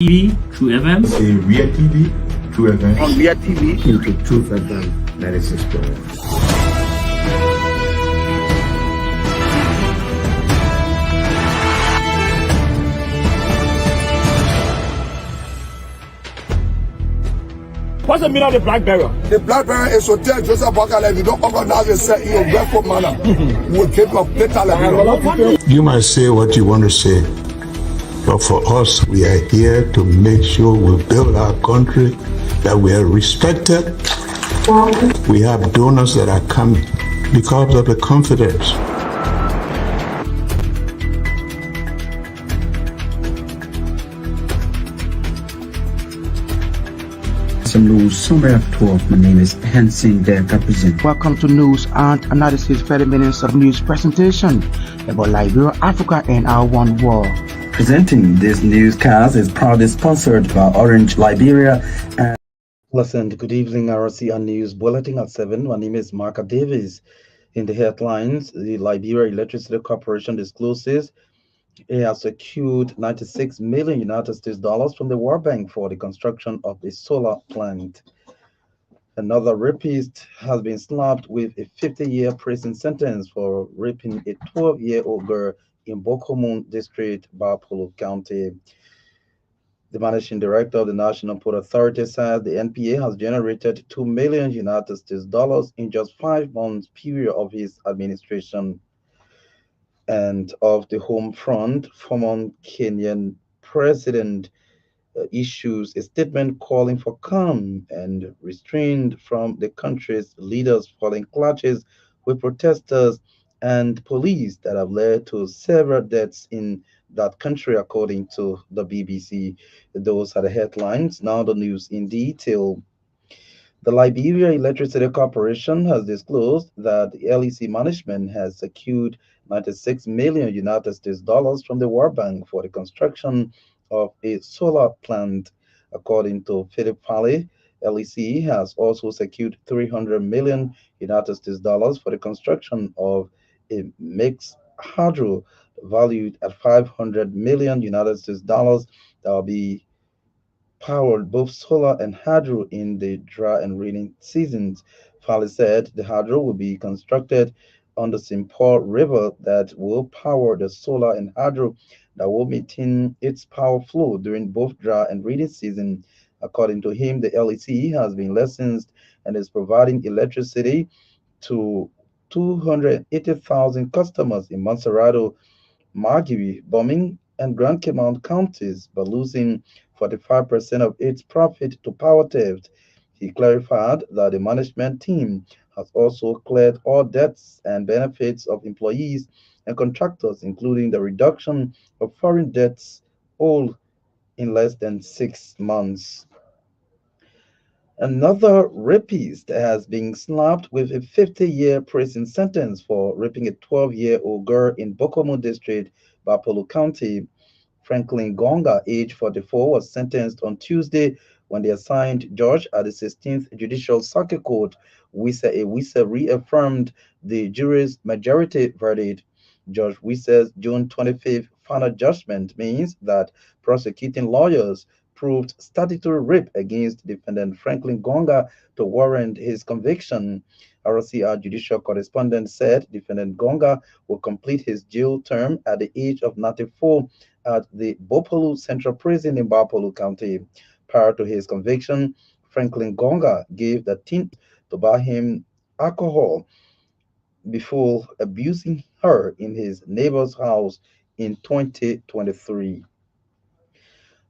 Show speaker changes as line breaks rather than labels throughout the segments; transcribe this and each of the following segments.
TV, True FM.
Say Real TV, True FM.
On Real TV,
into True FM 96.1.
what's the meaning of the black barrier?
The black barrier is to tell Joseph Bakala, if you don't organize yourself in a respectful manner, we'll take your plate.
You might say what you want to say, but for us, we are here to make sure we build our country, that we are respected. We have donors that are coming because of the confidence.
Some news summary of 12. My name is Hansen Der Capuchin. Welcome to News and Analysis, 30 minutes of news presentation about Liberia, Africa, and our one world.
Presenting this newscast is proudly sponsored by Orange Liberia.
Listen, good evening, RCN News Bulletin at 7. My name is Mark Davis. In the headlines, the Liberia Electricity Corporation discloses it has secured $96 million United States dollars from the World Bank for the construction of a solar plant. Another rapist has been slapped with a 50-year prison sentence for raping a 12-year-old girl in Bokomun District, Bapolo County. The managing director of the National Port Authority says the NPA has generated $2 million United States dollars in just 5 months period of his administration. And of the home front, former Kenyan president issues a statement calling for calm and restraint from the country's leaders following clashes with protesters and police that have led to several deaths in that country, according to the BBC. Those are the headlines. Now the news in detail. The Liberia Electricity Corporation has disclosed that the LEC management has secured $96 million United States dollars from the World Bank for the construction of a solar plant. According to Philip Farley, LEC has also secured $300 million United States dollars for the construction of a mixed hydro valued at $500 million United States dollars that will be powered both solar and hydro in the dry and rainy seasons. Farley said the hydro will be constructed on the Simpour River that will power the solar and hydro that will maintain its power flow during both dry and rainy season. According to him, the LEC has been licensed and is providing electricity to 280,000 customers in Montserrado, Margibi, Bombing, and Grand Cayman counties, but losing 45% of its profit to power theft. He clarified that the management team has also cleared all debts and benefits of employees and contractors, including the reduction of foreign debts owed in less than 6 months. Another rapist has been slapped with a 50-year prison sentence for raping a 12-year-old girl in Bokomo District, Bapolo County. Franklin Gonga, age 44, was sentenced on Tuesday when the assigned judge at the 16th Judicial Circuit Court, Wisa, reaffirmed the jury's majority verdict. Judge Wisa's June 25th final judgment means that prosecuting lawyers proved statutory rape against defendant Franklin Gonga to warrant his conviction. RCR judicial correspondent said defendant Gonga will complete his jail term at the age of 94 at the Bopolu Central Prison in Bapolo County. Prior to his conviction, Franklin Gonga gave the teen to buy him alcohol before abusing her in his neighbor's house in 2023.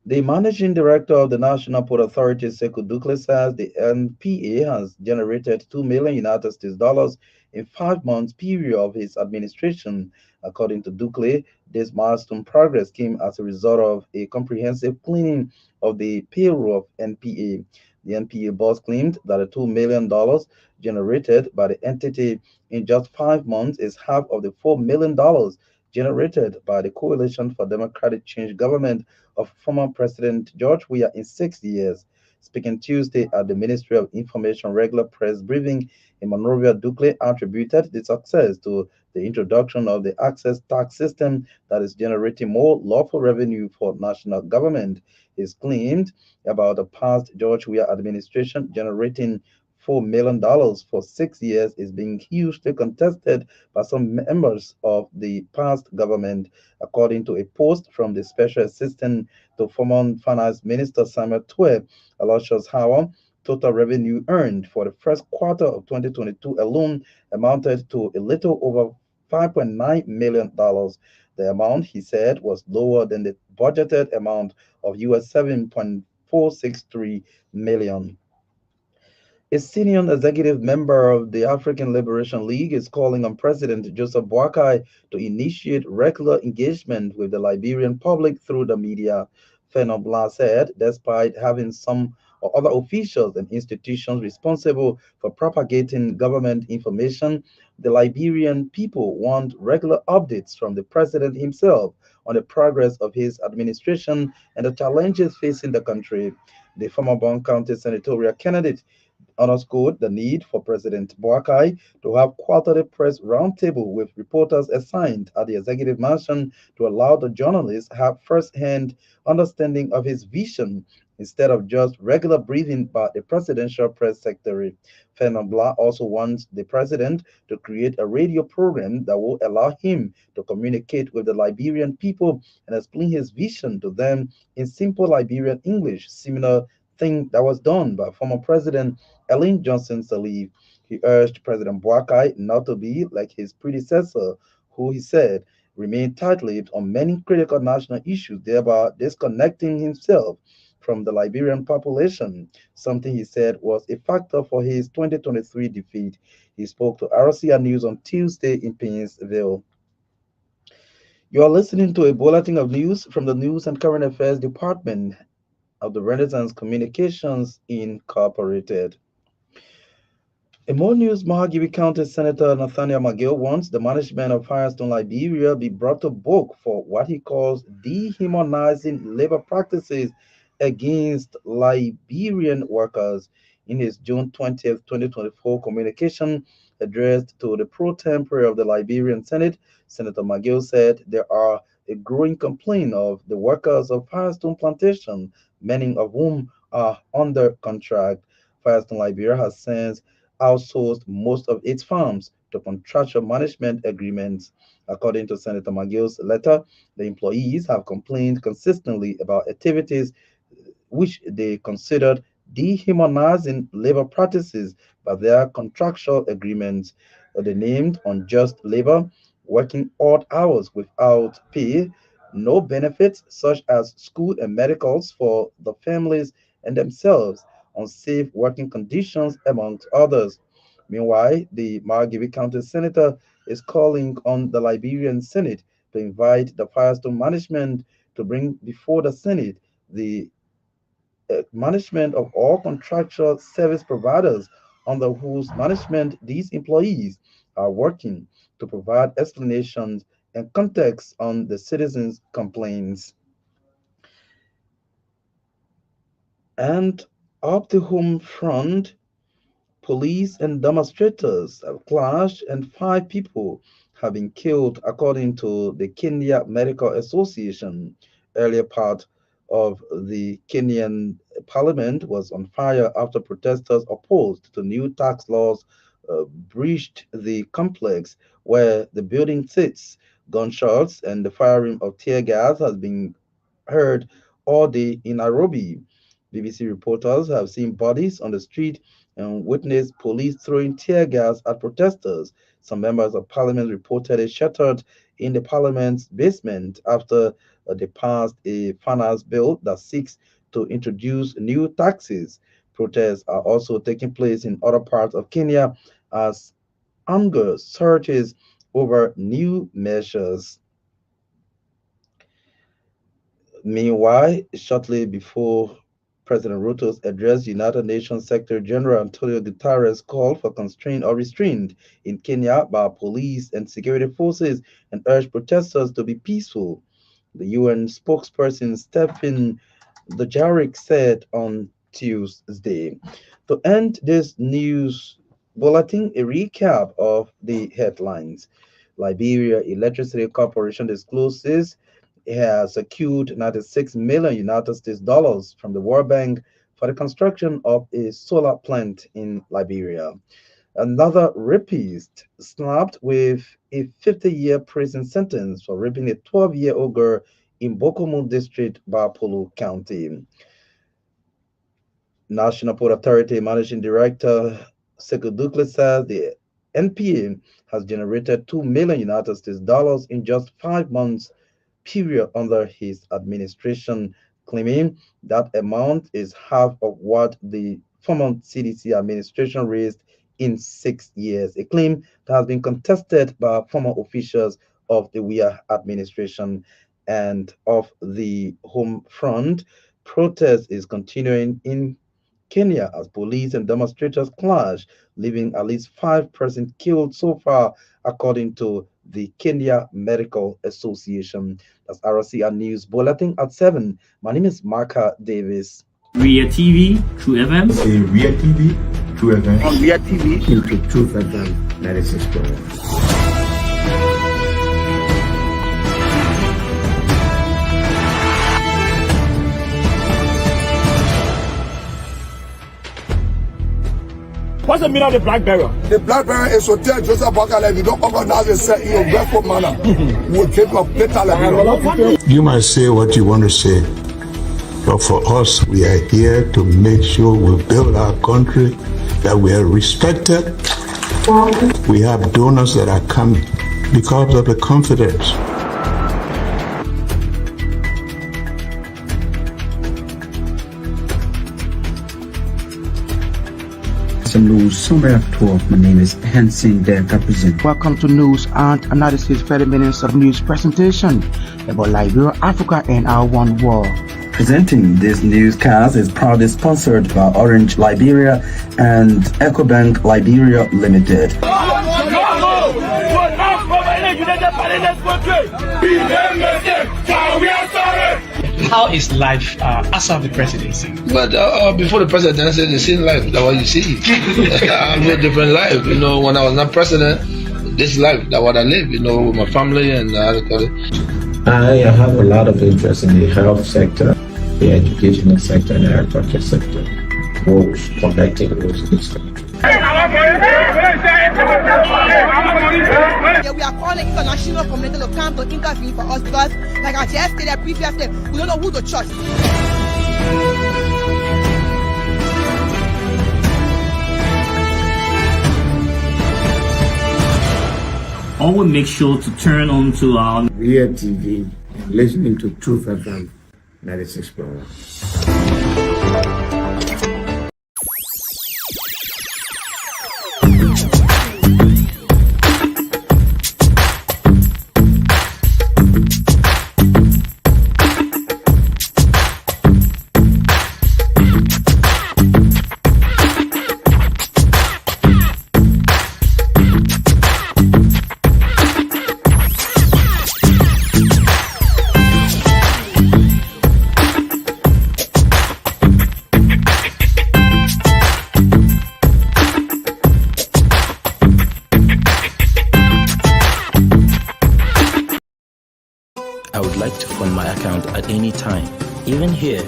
The managing director of the National Port Authority, Sekou Dukle, says the NPA has generated $2 million United States dollars in 5 months period of his administration. According to Dukle, this milestone progress came as a result of a comprehensive cleaning of the payroll of NPA. The NPA boss claimed that the $2 million generated by the entity in just 5 months is half of the $4 million generated by the Coalition for Democratic Change government of former President George Weah in 6 years. Speaking Tuesday at the Ministry of Information regular press briefing in Monrovia, Ducle attributed the success to the introduction of the access tax system that is generating more lawful revenue for national government. He's claimed about the past George Weah administration generating $4 million for 6 years is being hugely contested by some members of the past government, according to a post from the Special Assistant to former Finance Minister Samuel Twe. Aloysius Howard, total revenue earned for the first quarter of 2022 alone amounted to a little over $5.9 million. The amount, he said, was lower than the budgeted amount of US 7.463 million. A senior executive member of the African Liberation League is calling on President Joseph Boakai to initiate regular engagement with the Liberian public through the media. Fenobla said, despite having some or other officials and institutions responsible for propagating government information, the Liberian people want regular updates from the president himself on the progress of his administration and the challenges facing the country. The former Bon County senatorial candidate underscored the need for President Boakai to have quarterly press roundtable with reporters assigned at the executive mansion to allow the journalists have first-hand understanding of his vision instead of just regular briefing by the presidential press secretary. Fenobla also wants the president to create a radio program that will allow him to communicate with the Liberian people and explain his vision to them in simple Liberian English, similar thing that was done by former President Ellen Johnson Sirleaf. He urged President Boakai not to be like his predecessor, who he said remained tight-lipped on many critical national issues, thereby disconnecting himself from the Liberian population, something he said was a factor for his 2023 defeat. He spoke to RCR News on Tuesday in Painesville. You are listening to a bulletin of news from the News and Current Affairs Department of the Renaissance Communications Incorporated. In more news, Mahagiri County Senator Nathaniel McGill wants the management of Firestone Liberia be brought to book for what he calls dehumanizing labor practices against Liberian workers. In his June 20th, 2024 communication addressed to the pro tempore of the Liberian Senate, Senator McGill said there are a growing complaint of the workers of Firestone Plantation, many of whom are under contract. Firestone Liberia has since outsourced most of its farms to contractual management agreements. According to Senator McGill's letter, the employees have complained consistently about activities which they considered dehumanizing labor practices by their contractual agreements. They named unjust labor, working odd hours without pay, no benefits such as school and medicals for the families and themselves, unsafe working conditions, amongst others. Meanwhile, the Margibi County Senator is calling on the Liberian Senate to invite the Firestone management to bring before the Senate the management of all contractual service providers under whose management these employees are working to provide explanations and context on the citizens' complaints. And up the home front, police and demonstrators have clashed, and 5 people have been killed, according to the Kenya Medical Association. Earlier part of the Kenyan parliament was on fire after protesters opposed to new tax laws breached the complex where the building sits. Gunshots and the firing of tear gas has been heard all day in Nairobi. BBC reporters have seen bodies on the street and witnessed police throwing tear gas at protesters. Some members of parliament reportedly shattered in the parliament's basement after they passed a finance bill that seeks to introduce new taxes. Protests are also taking place in other parts of Kenya as anger surges over new measures. Meanwhile, shortly before President Ruto's address, United Nations Secretary General Antonio Guterres called for constraint or restraint in Kenya by police and security forces and urged protesters to be peaceful. The UN spokesperson Stephen Dujarric said on Tuesday. To end this news bulletin, a recap of the headlines. Liberia Electricity Corporation discloses it has secured 96 million United States dollars from the World Bank for the construction of a solar plant in Liberia. Another rapist slapped with a 50-year prison sentence for raping a 12-year-old girl in Bokomo District, Bapolo County. National Port Authority Managing Director Sekou Douglas says the NPA has generated 2 million United States dollars in just 5 months period under his administration, claiming that amount is half of what the former CDC administration raised in 6 years, a claim that has been contested by former officials of the WIA administration. And of the home front, protest is continuing in Kenya as police and demonstrators clash, leaving at least 5 persons killed so far, according to the Kenya Medical Association. That's RCR News Bulletin at 7. My name is Marka Davis.
Ria TV, True FM.
See Ria TV, True FM.
On Ria TV,
into True FM 96.1.
What's the meaning of the black barrel?
The black barrel is to tell Joseph Bakala, if you don't organize yourself in your grateful manner, we'll take your better life.
You might say what you want to say, but for us, we are here to make sure we build our country, that we are respected. We have donors that are coming because of the confidence.
News Summary at 12. My name is Hansen Delta Present.
Welcome to News and Analysis, 30 minutes of news presentation about Liberia, Africa, and our one world.
Presenting this newscast is proudly sponsored by Orange Liberia and EcoBank Liberia Limited.
How is life after the presidency?
But before the presidency, the same life, that's what you see. I live a different life. You know, when I was not president, this life, that's what I live, you know, with my family and
I have a lot of interest in the health sector, the educational sector, and the agriculture sector. Both connected with this country.
We are calling international community to come to intervene for us because, like I just stated previously, we don't know who to trust.
Always make sure to turn on to our
Ria TV and listening to True FM 96.1.
I would like to fund my account at any time, even here.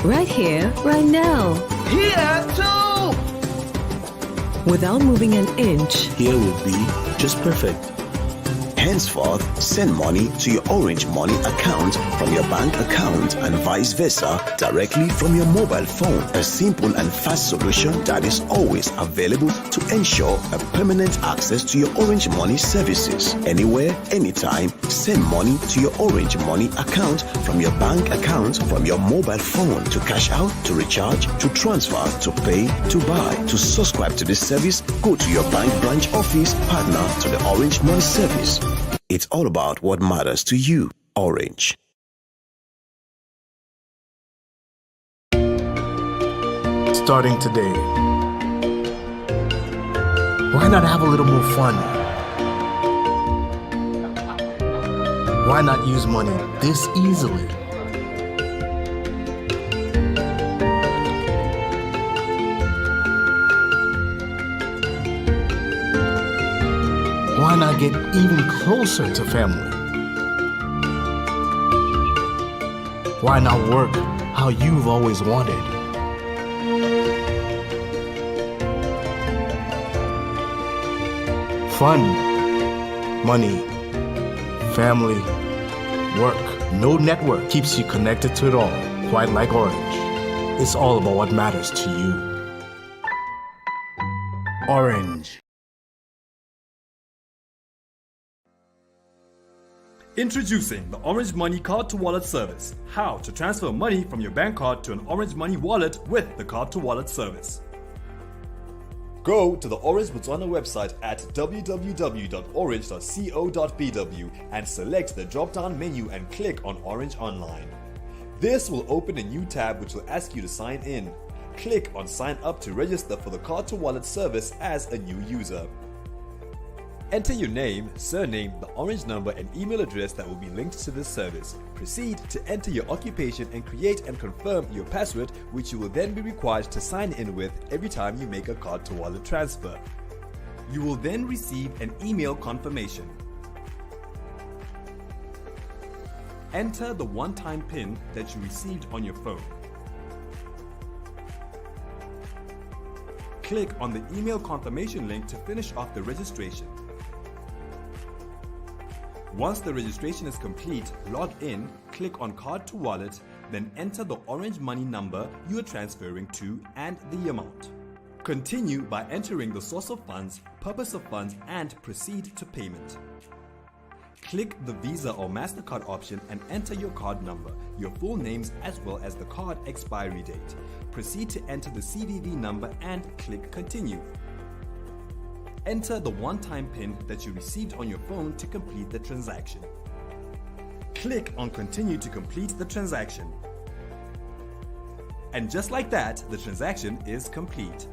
Right here, right now.
Here too!
Without moving an inch.
Here will be just perfect.
Henceforth, send money to your Orange Money account from your bank account and vice versa directly from your mobile phone. A simple and fast solution that is always available to ensure a permanent access to your Orange Money services. Anywhere, anytime, send money to your Orange Money account from your bank account from your mobile phone to cash out, to recharge, to transfer, to pay, to buy. To subscribe to this service, go to your bank branch office, partner to the Orange Money service. It's all about what matters to you. Orange.
Starting today, why not have a little more fun? Why not use money this easily? not get even closer to family? Why not work how you've always wanted? Fun, money, family, work. No network keeps you connected to it all, quite like Orange. It's all about what matters to you. Orange.
Introducing the Orange Money Card to Wallet service. How to transfer money from your bank card to an Orange Money wallet with the Card to Wallet service. Go to the Orange Botswana website at www.orange.co.bw and select the drop-down menu and click on Orange Online. This will open a new tab which will ask you to sign in. Click on Sign Up to register for the Card to Wallet service as a new user. Enter your name, surname, the Orange number and email address that will be linked to this service. Proceed to enter your occupation and create and confirm your password, which you will then be required to sign in with every time you make a card to wallet transfer. You will then receive an email confirmation. Enter the one-time PIN that you received on your phone. Click on the email confirmation link to finish off the registration. Once the registration is complete, log in, click on Card to Wallet, then enter the Orange Money number you are transferring to and the amount. Continue by entering the source of funds, purpose of funds, and proceed to payment. Click the Visa or MasterCard option and enter your card number, your full names as well as the card expiry date. Proceed to enter the CVV number and click Continue. Enter the one-time PIN that you received on your phone to complete the transaction. Click on Continue to complete the transaction. And just like that, the transaction is complete.